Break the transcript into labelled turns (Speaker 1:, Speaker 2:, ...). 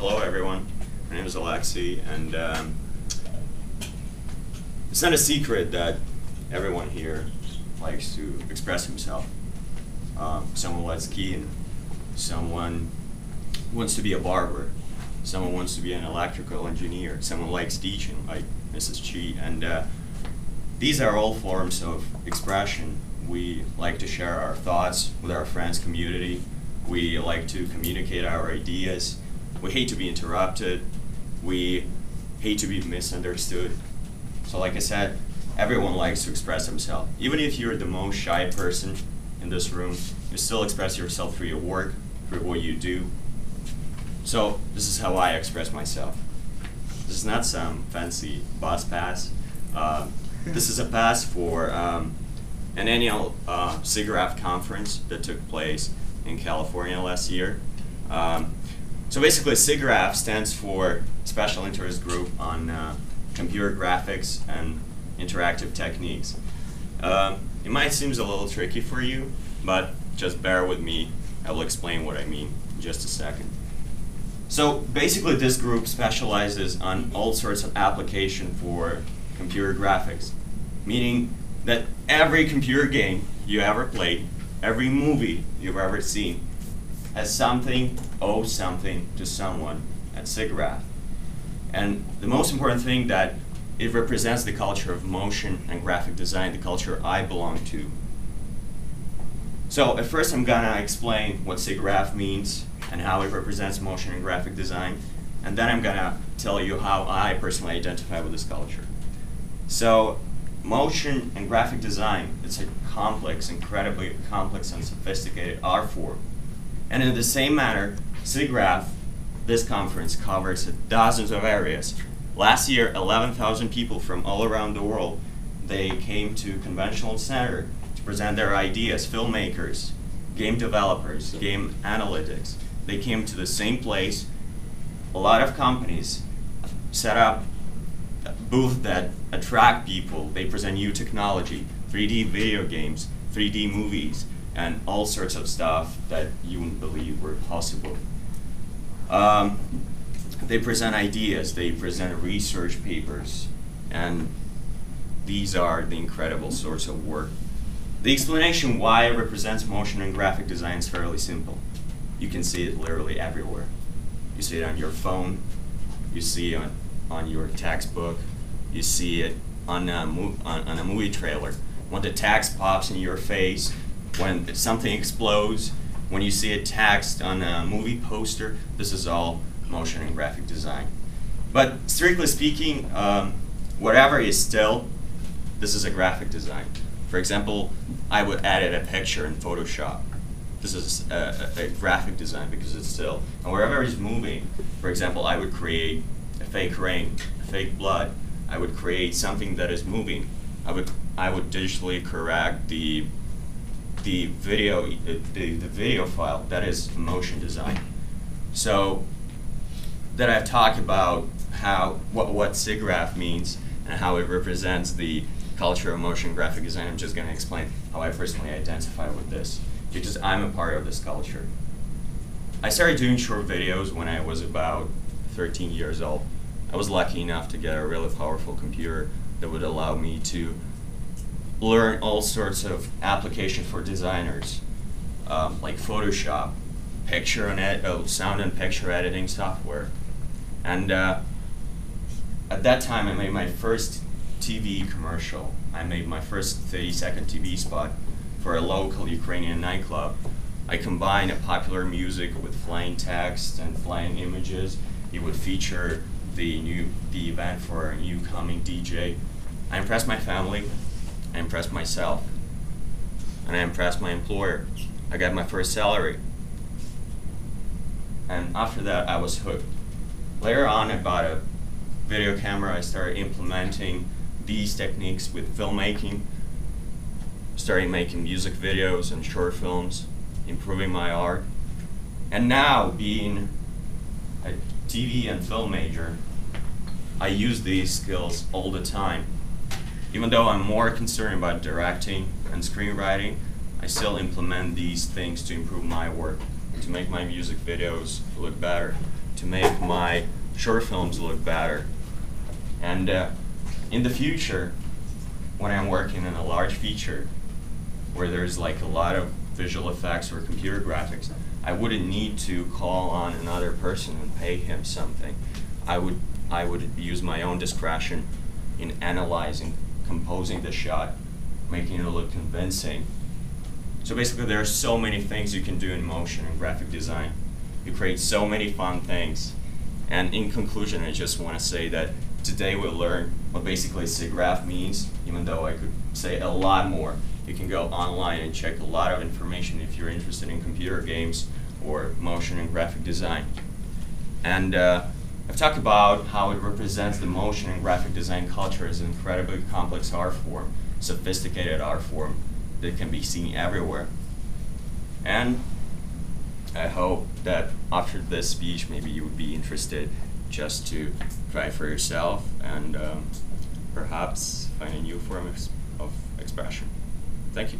Speaker 1: Hello everyone, my name is Oleksii, and it's not a secret that everyone here likes to express himself. Someone likes skiing, someone wants to be a barber, someone wants to be an electrical engineer, someone likes teaching like Mrs. Chi, and these are all forms of expression. We like to share our thoughts with our friends community. We like to communicate our ideas. We hate to be interrupted. We hate to be misunderstood. So like I said, everyone likes to express themselves. Even if you're the most shy person in this room, you still express yourself through your work, through what you do. So this is how I express myself. This is not some fancy bus pass. This is a pass for an annual SIGGRAPH conference that took place in California last year. So basically SIGGRAPH stands for Special Interest Group on Computer Graphics and Interactive Techniques. It might seem a little tricky for you, but just bear with me. I will explain what I mean in just a second. So basically this group specializes on all sorts of application for computer graphics, meaning that every computer game you ever played, every movie you've ever seen, has something, owes something to someone at SIGGRAPH. And the most important thing, that it represents the culture of motion and graphic design, the culture I belong to. So at first I'm gonna explain what SIGGRAPH means and how it represents motion and graphic design, and then I'm gonna tell you how I personally identify with this culture. So motion and graphic design, it's a complex, incredibly complex and sophisticated art form. And in the same manner, SIGGRAPH, this conference, covers dozens of areas. Last year, 11,000 people from all around the world, they came to Convention Center to present their ideas. Filmmakers, game developers, game analytics. They came to the same place. A lot of companies set up a booth that attract people. They present new technology, 3D video games, 3D movies, and all sorts of stuff that you wouldn't believe were possible. They present ideas, they present research papers, and these are the incredible sorts of work. The explanation why it represents motion and graphic design is fairly simple. You can see it literally everywhere. You see it on your phone, you see it on your textbook, you see it on a movie trailer. When the text pops in your face, when something explodes, when you see a text on a movie poster, this is all motion and graphic design. But strictly speaking, whatever is still, this is a graphic design. For example, I would edit a picture in Photoshop. This is a graphic design because it's still. And wherever is moving, for example, I would create a fake rain, a fake blood. I would create something that is moving. I would digitally correct the video file. That is motion design. So that I've talked about what SIGGRAPH means and how it represents the culture of motion graphic design. I'm just going to explain how I personally identify with this, because I'm a part of this culture. I started doing short videos when I was about 13 years old. I was lucky enough to get a really powerful computer that would allow me to learn all sorts of application for designers, like Photoshop, sound and picture editing software. And at that time, I made my first TV commercial. I made my first 30-second TV spot for a local Ukrainian nightclub. I combined a popular music with flying text and flying images. It would feature the event for a new coming DJ. I impressed my family. I impressed myself, and I impressed my employer. I got my first salary, and after that I was hooked. Later on, I bought a video camera. I started implementing these techniques with filmmaking, started making music videos and short films, improving my art, and now being a TV and film major, I use these skills all the time. Even though I'm more concerned about directing and screenwriting, I still implement these things to improve my work, to make my music videos look better. to make my short films look better. And in the future, when I'm working in a large feature where there's like a lot of visual effects or computer graphics, I wouldn't need to call on another person and pay him something. I would use my own discretion in analyzing, composing the shot, making it look convincing. So basically there are so many things you can do in motion and graphic design. You create so many fun things. And in conclusion, I just want to say that today we learned what basically SIGGRAPH means, even though I could say a lot more. You can go online and check a lot of information if you're interested in computer games or motion and graphic design. And I've talked about how it represents the motion and graphic design culture as an incredibly complex art form, sophisticated art form that can be seen everywhere. And I hope that after this speech, maybe you would be interested just to try for yourself and perhaps find a new form of expression. Thank you.